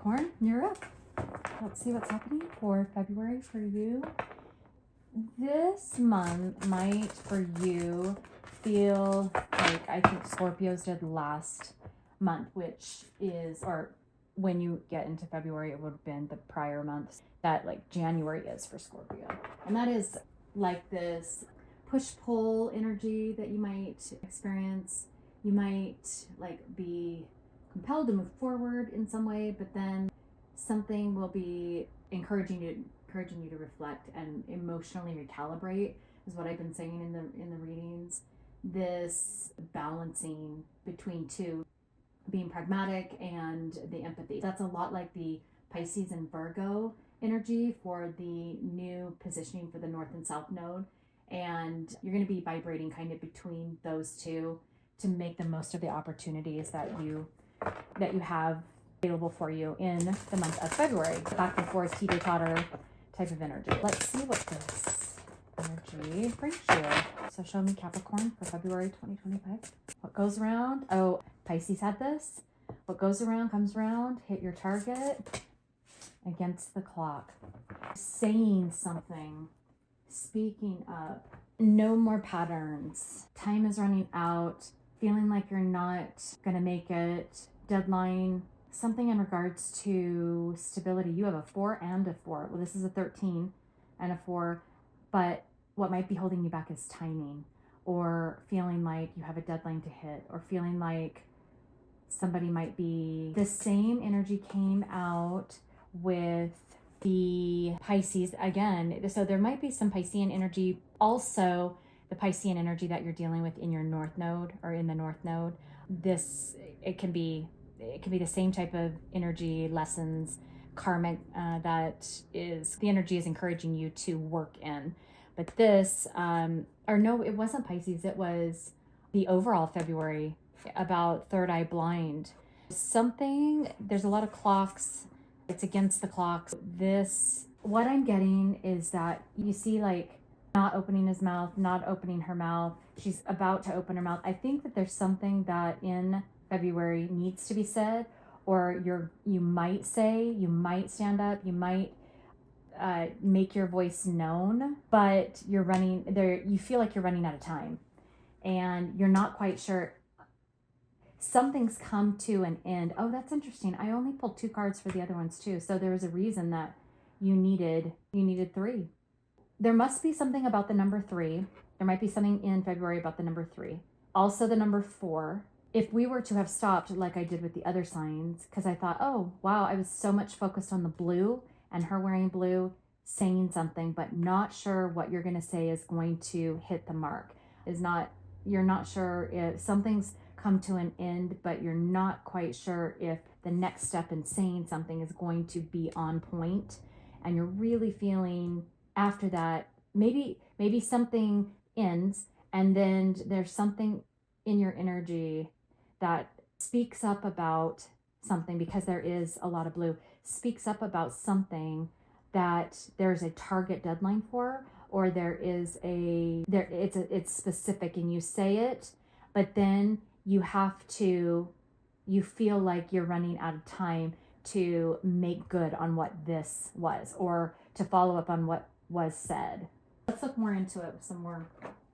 Capricorn, you're up. Let's see what's happening for February for you. This month might for you feel like I think Scorpios did last month, which is, or when you get into February, it would have been the prior months that like January is for Scorpio. And that is like this push-pull energy that you might experience. You might like be compelled to move forward in some way, but then something will be encouraging you to reflect and emotionally recalibrate, is what I've been saying in the readings. This balancing between two, being pragmatic and the empathy. That's a lot like the Pisces and Virgo energy for the new positioning for the North and South node. And you're going to be vibrating kind of between those two to make the most of the opportunities that you have available for you in the month of February. Back and forth, teeter-totter type of energy. Let's see what this energy brings you. So show me Capricorn for February 2025. What goes around? Oh, Pisces had this. What goes around comes around. Hit your target. Against the clock. Saying something. Speaking up. No more patterns. Time is running out. Feeling like you're not going to make it. Deadline. Something in regards to stability. You have a 4 and a 4. Well, this is a 13 and a 4. But what might be holding you back is timing. Or feeling like you have a deadline to hit. Or feeling like somebody might be... The same energy came out with the Pisces again. So there might be some Piscean energy. Also, the Piscean energy that you're dealing with in your North Node or in the North Node. It can be the same type of energy, lessons, karmic, that is, the energy is encouraging you to work in. But this, or no, it wasn't Pisces. It was the overall February about third eye blind. There's a lot of clocks. It's against the clocks. What I'm getting is that you see like not opening his mouth, not opening her mouth. She's about to open her mouth. I think that there's something that in February needs to be said, or you might say, you might stand up, you might make your voice known, but you feel like you're running out of time and you're not quite sure. Something's come to an end. Oh, that's interesting. I only pulled 2 cards for the other ones too. So there was a reason that you needed 3. There must be something about the number 3. There might be something in February about the number 3. Also the number 4. If we were to have stopped like I did with the other signs, because I thought, oh, wow, I was so much focused on the blue and her wearing blue, saying something, but not sure what you're going to say is going to hit the mark. You're not sure if something's come to an end, but you're not quite sure if the next step in saying something is going to be on point. And you're really feeling after that, maybe something ends and then there's something in your energy that speaks up about something, because there is a lot of blue, speaks up about something that there's a target deadline for, or it's specific and you say it, but then you feel like you're running out of time to make good on what this was, or to follow up on what was said. Let's look more into it with some more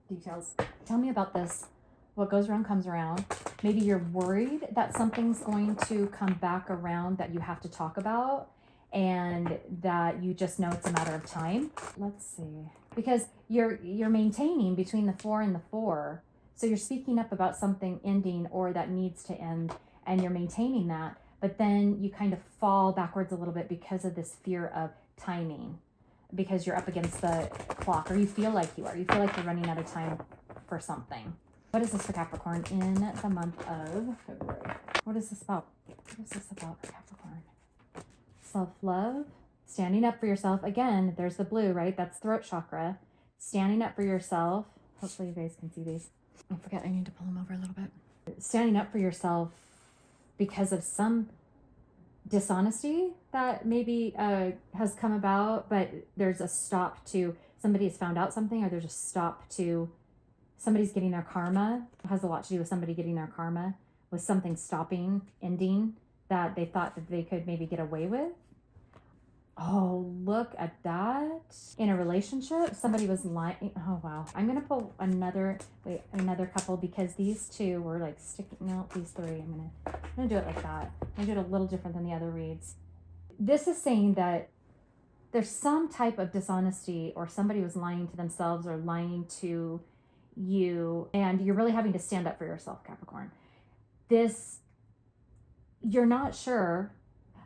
details. Tell me about this. What goes around comes around. Maybe you're worried that something's going to come back around that you have to talk about, and that you just know it's a matter of time. Let's see. Because you're maintaining between the 4 and the 4. So you're speaking up about something ending or that needs to end, and you're maintaining that. But then you kind of fall backwards a little bit because of this fear of timing, because you're up against the clock, or you feel like you are. You feel like you're running out of time for something. What is this for Capricorn in the month of February? What is this about? What is this about for Capricorn? Self-love, standing up for yourself. Again, there's the blue, right? That's throat chakra. Standing up for yourself. Hopefully you guys can see these. I forget, I need to pull them over a little bit. Standing up for yourself because of some dishonesty that maybe has come about, but there's a stop to, somebody has found out something, or there's a stop to, somebody's getting their karma. It has a lot to do with somebody getting their karma, with something stopping, ending, that they thought that they could maybe get away with. Oh, look at that. In a relationship, somebody was lying. Oh, wow. I'm going to pull another couple because these two were like sticking out, these three. I'm going to do it like that. I'm going to do it a little different than the other reads. This is saying that there's some type of dishonesty, or somebody was lying to themselves or lying to you, and you're really having to stand up for yourself, Capricorn. You're not sure.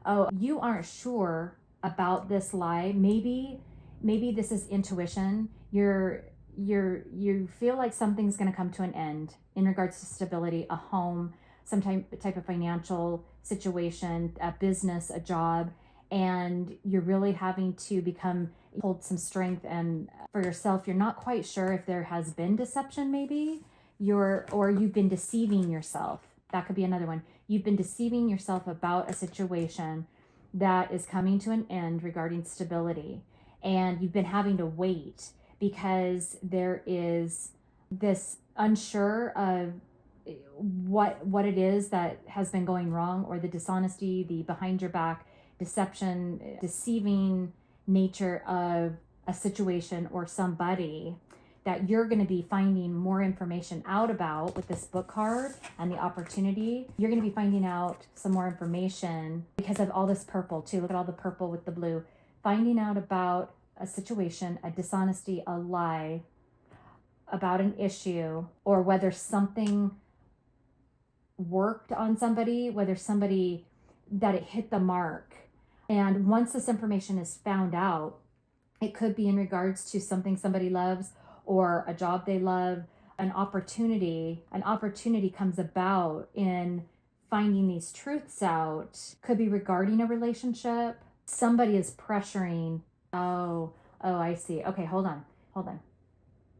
Oh, you aren't sure about this lie. Maybe this is intuition. You feel like something's going to come to an end in regards to stability, a home, some type of financial situation, a business, a job, and you're really having to hold some strength and for yourself. You're not quite sure if there has been deception, maybe or you've been deceiving yourself. That could be another one. You've been deceiving yourself about a situation that is coming to an end regarding stability, and you've been having to wait because there is this unsure of what it is that has been going wrong, or the dishonesty, the behind your back deception, deceiving nature of a situation or somebody that you're going to be finding more information out about with this book card and the opportunity. You're going to be finding out some more information because of all this purple too. Look at all the purple with the blue. Finding out about a situation, a dishonesty, a lie about an issue, or whether something worked on somebody, whether somebody that it hit the mark. And once this information is found out, it could be in regards to something somebody loves or a job they love, an opportunity comes about in finding these truths out. Could be regarding a relationship. Somebody is pressuring. Oh, I see. Okay, hold on.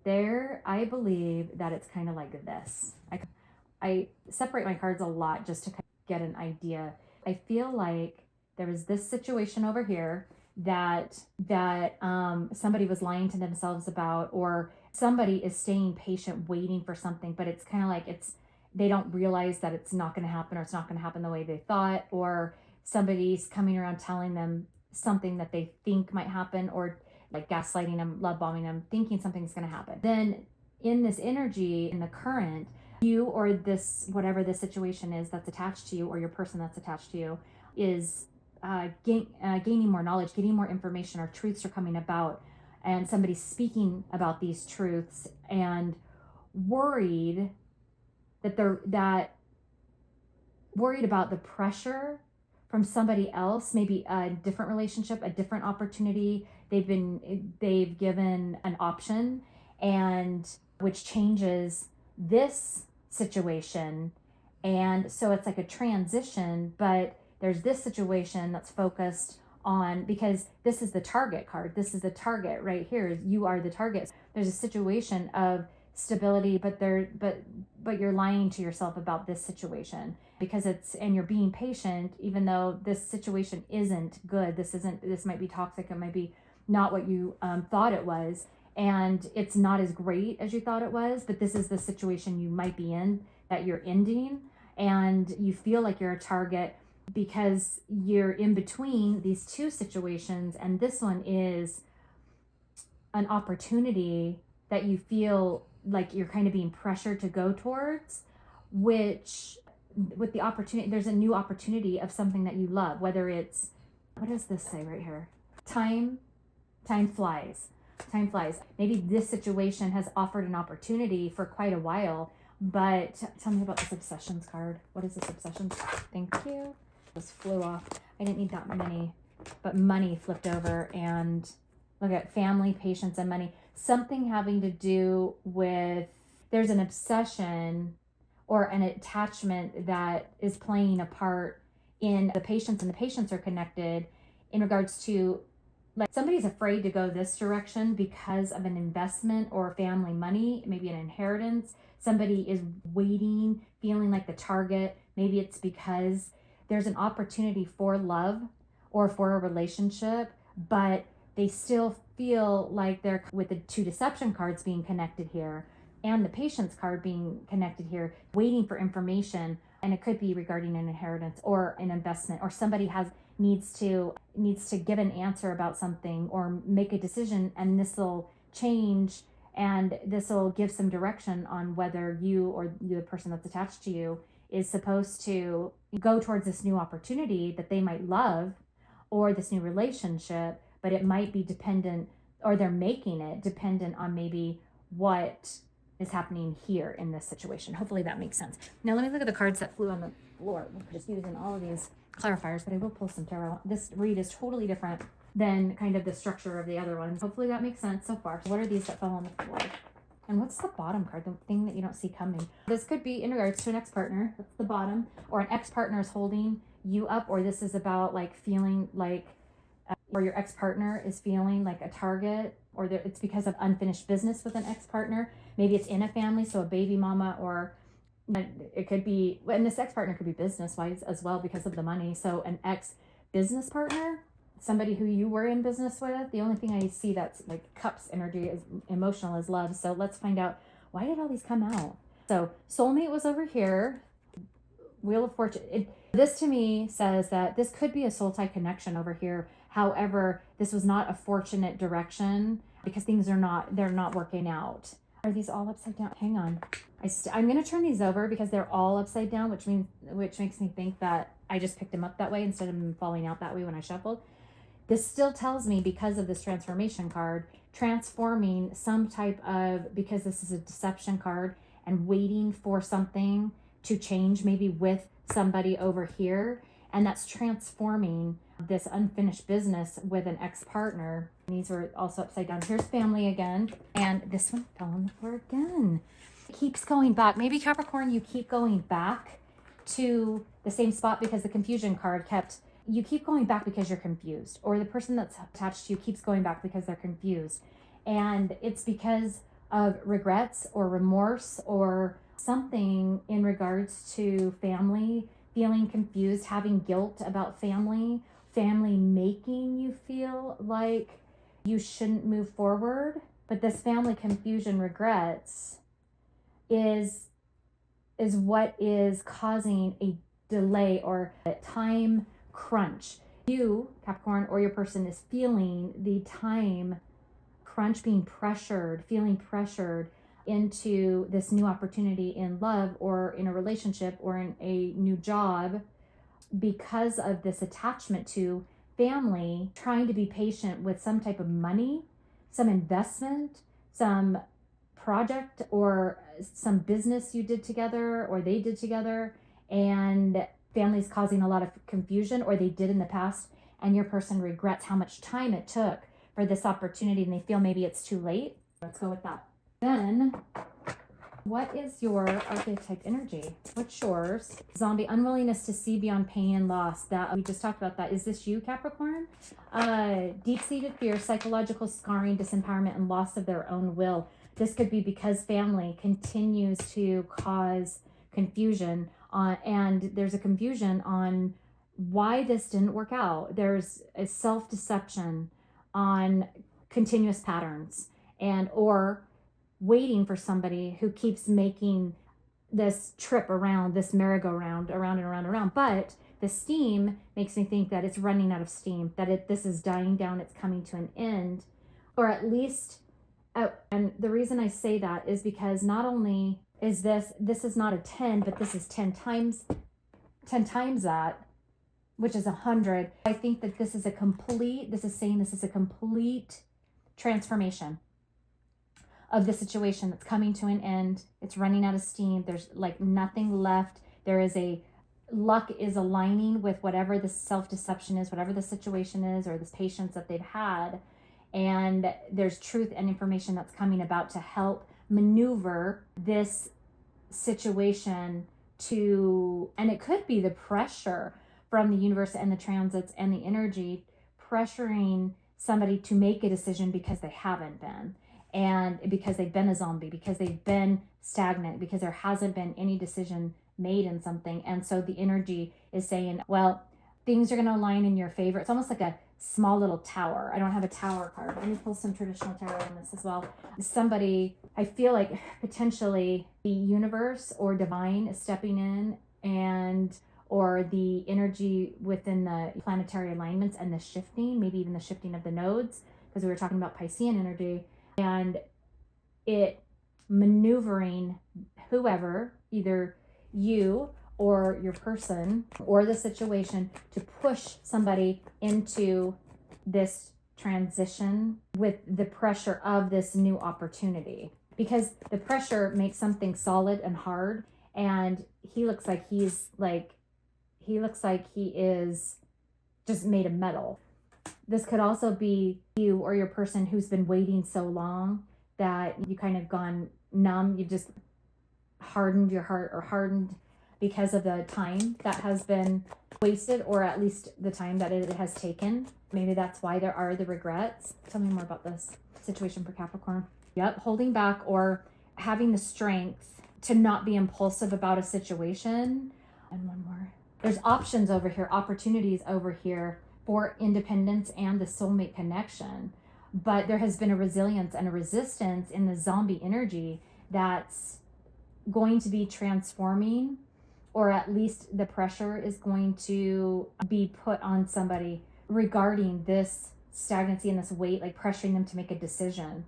There, I believe that it's kind of like this. I separate my cards a lot just to get an idea. I feel like there was this situation over here that somebody was lying to themselves about, or somebody is staying patient waiting for something, but it's kind of like they don't realize that it's not going to happen, or it's not going to happen the way they thought, or somebody's coming around telling them something that they think might happen, or like gaslighting them, love bombing them, thinking something's going to happen. Then in this energy, in the current, you or this, whatever the situation is that's attached to you, or your person that's attached to you, is gaining more knowledge, getting more information, or truths are coming about, and somebody's speaking about these truths and worried worried about the pressure from somebody else, maybe a different relationship, a different opportunity. They've given an option, and which changes this situation. And so it's like a transition, but there's this situation that's focused on, because this is the target card. This is the target right here. You are the target. There's a situation of stability, but you're lying to yourself about this situation because and you're being patient, even though this situation isn't good. This might be toxic. It might be not what you thought it was. And it's not as great as you thought it was, but this is the situation you might be in that you're ending, and you feel like you're a target because you're in between these two situations, and this one is an opportunity that you feel like you're kind of being pressured to go towards, which with the opportunity, there's a new opportunity of something that you love, whether it's, what does this say right here? Time flies. Time flies. Maybe this situation has offered an opportunity for quite a while, but tell me about this obsessions card. What is this obsessions? Thank you. This flew off. I didn't need that many, but money flipped over, and look at family, patience, and money. Something having to do with, there's an obsession or an attachment that is playing a part in the patience, and the patients are connected in regards to, like, somebody's afraid to go this direction because of an investment or family money, maybe an inheritance. Somebody is waiting, feeling like the target. Maybe it's because there's an opportunity for love or for a relationship, but they still feel like they're, with the two deception cards being connected here and the patience card being connected here, waiting for information And it could be regarding an inheritance or an investment, or somebody needs to give an answer about something or make a decision, and this will change, and this will give some direction on whether you or the person that's attached to you is supposed to go towards this new opportunity that they might love, or this new relationship, but it might be dependent, or they're making it dependent on maybe what is happening here in this situation. Hopefully that makes sense. Now let me look at the cards that flew on the floor. We're just using all of these clarifiers, but I will pull some tarot. This read is totally different than kind of the structure of the other ones. Hopefully that makes sense so far. What are these that fell on the floor? And what's the bottom card? The thing that you don't see coming. This could be in regards to an ex-partner. That's the bottom. Or an ex-partner is holding you up, or this is about like feeling like, or your ex-partner is feeling like a target, or it's because of unfinished business with an ex-partner. Maybe it's in a family, so a baby mama, or it could be, and this ex-partner could be business-wise as well because of the money. So an ex-business partner, somebody who you were in business with. The only thing I see that's like cups energy is emotional is love. So let's find out, why did all these come out? So soulmate was over here. Wheel of Fortune. This to me says that this could be a soul tie connection over here. However, this was not a fortunate direction because things they're not working out. Are these all upside down? Hang on. I'm going to turn these over because they're all upside down, which makes me think that I just picked them up that way instead of them falling out that way when I shuffled. This still tells me, because of this transformation card, transforming some type of, because this is a deception card, and waiting for something to change maybe with somebody over here. And that's transforming this unfinished business with an ex-partner. These were also upside down. Here's family again. And this one fell on the floor again. It keeps going back. Maybe Capricorn, you keep going back to the same spot because the confusion card you keep going back because you're confused, or the person that's attached to you keeps going back because they're confused. And it's because of regrets or remorse or something in regards to family, feeling confused, having guilt about family making you feel like you shouldn't move forward. But this family confusion, regrets is what is causing a delay or a time crunch. You, Capricorn, or your person is feeling the time crunch, feeling pressured into this new opportunity in love or in a relationship or in a new job because of this attachment to family, trying to be patient with some type of money, some investment, some project, or some business you did together or they did together, and family's causing a lot of confusion, or they did in the past, and your person regrets how much time it took for this opportunity and they feel maybe it's too late. Let's go with that. Then, what is your archetype energy? What's yours? Zombie, unwillingness to see beyond pain and loss. That we just talked about that. Is this you, Capricorn? Deep-seated fear, psychological scarring, disempowerment, and loss of their own will. This could be because family continues to cause confusion, and there's a confusion on why this didn't work out. There's a self-deception on continuous patterns, and or waiting for somebody who keeps making this trip around, this merry-go-round, around and around and around. But the steam makes me think that it's running out of steam, that this is dying down, it's coming to an end, or at least, and the reason I say that is because not only is this is not a 10, but this is 10 times that, which is 100. I think that this is a complete transformation of the situation that's coming to an end. It's running out of steam. There's like nothing left. Luck is aligning with whatever the self-deception is, whatever the situation is, or this patience that they've had. And there's truth and information that's coming about to help maneuver this situation and it could be the pressure from the universe and the transits and the energy pressuring somebody to make a decision because they haven't been, and because they've been a zombie, because they've been stagnant, because there hasn't been any decision made in something. And so the energy is saying, well, things are going to align in your favor. It's almost like a small little tower. I don't have a tower card. Let me pull some traditional tarot on this as well. Somebody, I feel like potentially the universe or divine is stepping in and or the energy within the planetary alignments and the shifting, maybe even the shifting of the nodes, because we were talking about Piscean energy, and it maneuvering whoever, either you or your person or the situation, to push somebody into this transition with the pressure of this new opportunity, because the pressure makes something solid and hard, and he looks like he is just made of metal. This could also be you or your person who's been waiting so long that you kind of gone numb. You've just hardened your heart, or hardened because of the time that has been wasted, or at least the time that it has taken. Maybe that's why there are the regrets. Tell me more about this situation for Capricorn. Yep, holding back or having the strength to not be impulsive about a situation. And one more. There's options over here, opportunities over here for independence and the soulmate connection. But there has been a resilience and a resistance in the zombie energy that's going to be transforming, or at least the pressure is going to be put on somebody regarding this stagnancy and this weight, like pressuring them to make a decision.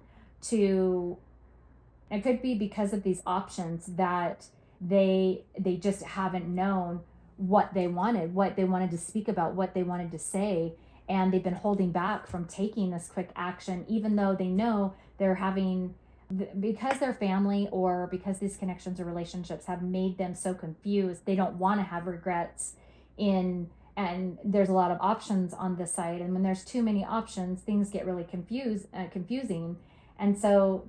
It could be because of these options that they just haven't known what they wanted to speak about, what they wanted to say, and they've been holding back from taking this quick action, even though they know they're having, because their family or because these connections or relationships have made them so confused. They don't want to have regrets and there's a lot of options on this side, and when there's too many options, things get really confusing. And so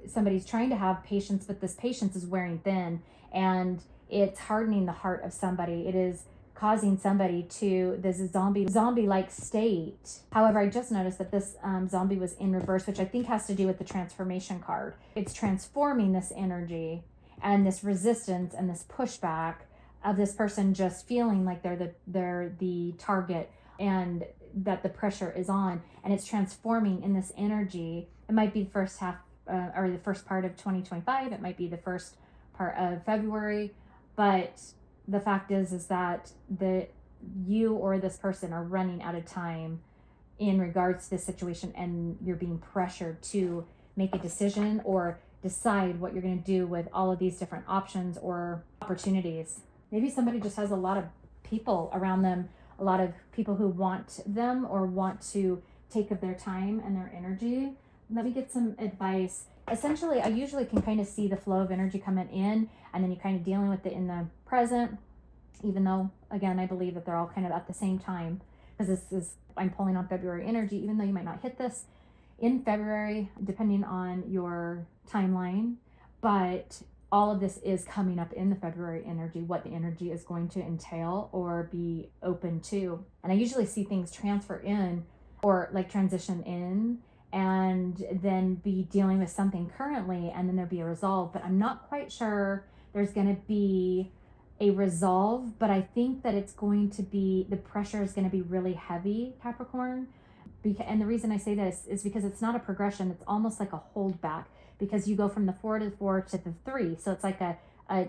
somebody's trying to have patience, but this patience is wearing thin, and it's hardening the heart of somebody. It is causing somebody to this zombie-like state. However, I just noticed that this zombie was in reverse, which I think has to do with the transformation card. It's transforming this energy and this resistance and this pushback of this person just feeling like they're the target, and that the pressure is on, and it's transforming in this energy. It might be the first half or the first part of 2025. It might be the first part of February, but the fact is that you or this person are running out of time in regards to this situation, and you're being pressured to make a decision or decide what you're going to do with all of these different options or opportunities. Maybe somebody just has a lot of people around them, a lot of people who want them or want to take of their time and their energy. Let me get some advice. Essentially, I usually can kind of see the flow of energy coming in, and then you're kind of dealing with it in the present, even though, again, I believe that they're all kind of at the same time, because I'm pulling on February energy, even though you might not hit this in February, depending on your timeline. But all of this is coming up in the February energy, what the energy is going to entail or be open to. And I usually see things transfer in, or like transition in, and then be dealing with something currently, and then there'll be a resolve. But I'm not quite sure there's going to be a resolve, but I think that it's going to be, the pressure is going to be really heavy, Capricorn. And the reason I say this is because it's not a progression. It's almost like a holdback, because you go from the 4 to the 4 to the 3. So it's like a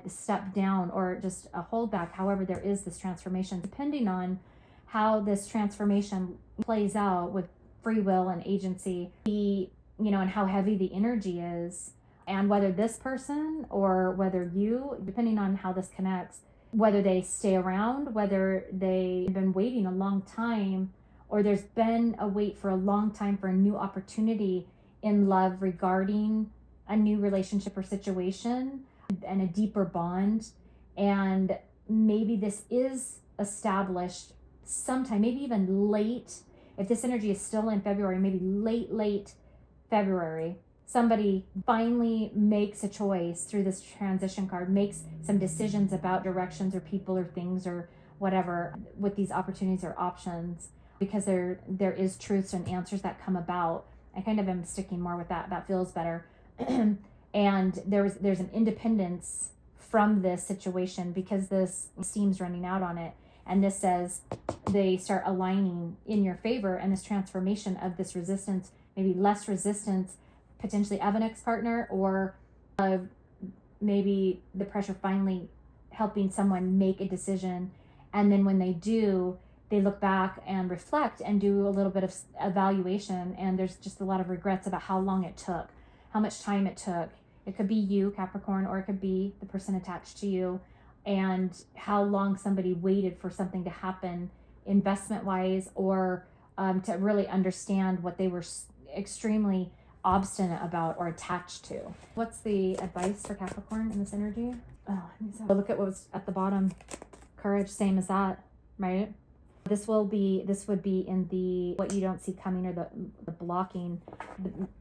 step down or just a holdback. However, there is this transformation, depending on how this transformation plays out with free will and agency, and how heavy the energy is, and whether this person or whether you, depending on how this connects, whether they stay around, whether they've been waiting a long time, or there's been a wait for a long time for a new opportunity in love regarding a new relationship or situation and a deeper bond. And maybe this is established sometime, maybe even late. If this energy is still in February, maybe late February, somebody finally makes a choice through this transition card, makes some decisions about directions or people or things or whatever with these opportunities or options, because there is truths and answers that come about. I kind of am sticking more with that. That feels better. And there's an independence from this situation, because this steam's running out on it. And this says they start aligning in your favor, and this transformation of this resistance, maybe less resistance, potentially of an ex-partner, or of maybe the pressure finally helping someone make a decision. And then when they do, they look back and reflect and do a little bit of evaluation. And there's just a lot of regrets about how long it took, how much time it took. It could be you, Capricorn, or it could be the person attached to you, and how long somebody waited for something to happen investment wise, or to really understand what they were extremely obstinate about or attached to. What's the advice for Capricorn in this energy? Oh, look at what was at the bottom. Courage, same as that, right? This would be in the what you don't see coming, or the blocking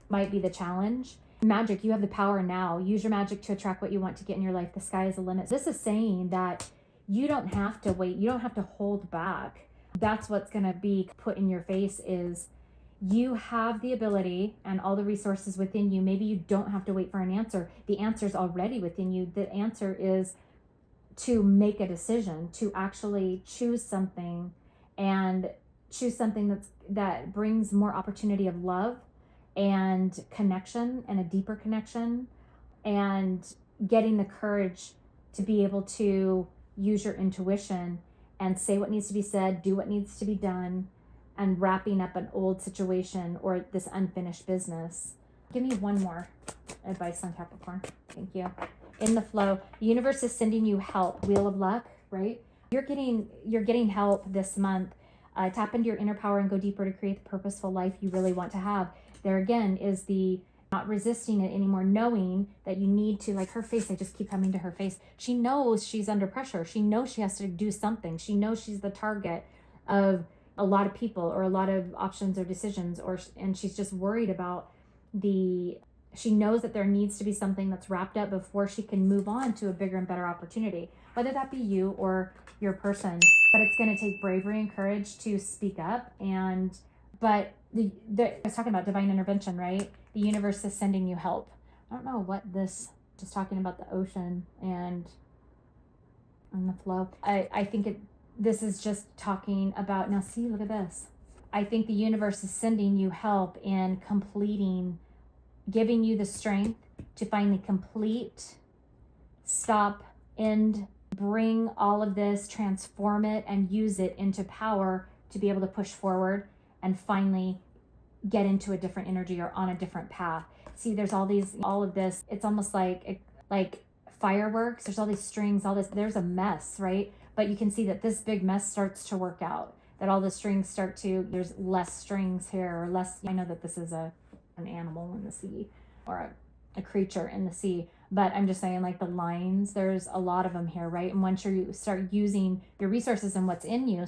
might be the challenge. Magic, you have the power now. Use your magic to attract what you want to get in your life. The sky is the limit. This is saying that you don't have to wait. You don't have to hold back. That's what's going to be put in your face, is you have the ability and all the resources within you. Maybe you don't have to wait for an answer. The answer is already within you. The answer is to make a decision, to actually choose something, and choose something that brings more opportunity of love and connection, and a deeper connection, and getting the courage to be able to use your intuition and say what needs to be said, do what needs to be done, and wrapping up an old situation or this unfinished business. Give me one more advice on Capricorn. Thank you. In the flow, the universe is sending you help. Wheel of luck, right? You're getting help this month. Tap into your inner power and go deeper to create the purposeful life you really want to have. There again is the not resisting it anymore, knowing that you need to, like her face, I just keep coming to her face. She knows she's under pressure. She knows she has to do something. She knows she's the target of a lot of people or a lot of options or decisions, and she's just worried about she knows that there needs to be something that's wrapped up before she can move on to a bigger and better opportunity, whether that be you or your person. But it's going to take bravery and courage to speak up. But I was talking about divine intervention, right? The universe is sending you help. I don't know what just talking about the ocean and the flow. I think this is just talking about, now see, look at this. I think the universe is sending you help in completing, giving you the strength to finally complete, stop, end, bring all of this, transform it, and use it into power to be able to push forward and finally get into a different energy or on a different path. See, there's all of this. It's almost like fireworks. There's all these strings, there's a mess, right? But you can see that this big mess starts to work out, that all the strings there's less strings here, or less. I know that this is an animal in the sea, or a creature in the sea, but I'm just saying, like, the lines, there's a lot of them here, right? And once you start using your resources and what's in you,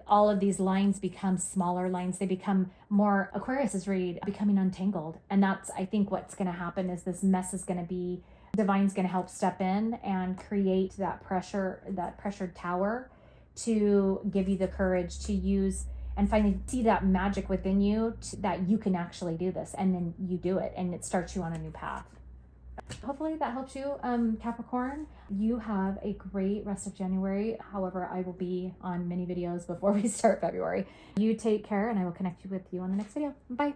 all of these lines become smaller lines. They become more, Aquarius is read, becoming untangled. And that's, I think, what's going to happen is this mess is going to be, Divine's going to help step in and create that pressured tower to give you the courage to use and finally see that magic within you, that you can actually do this. And then you do it, and it starts you on a new path. Hopefully that helps you, Capricorn. You have a great rest of January. However, I will be on many videos before we start February. You take care, and I will connect you with you on the next video. Bye.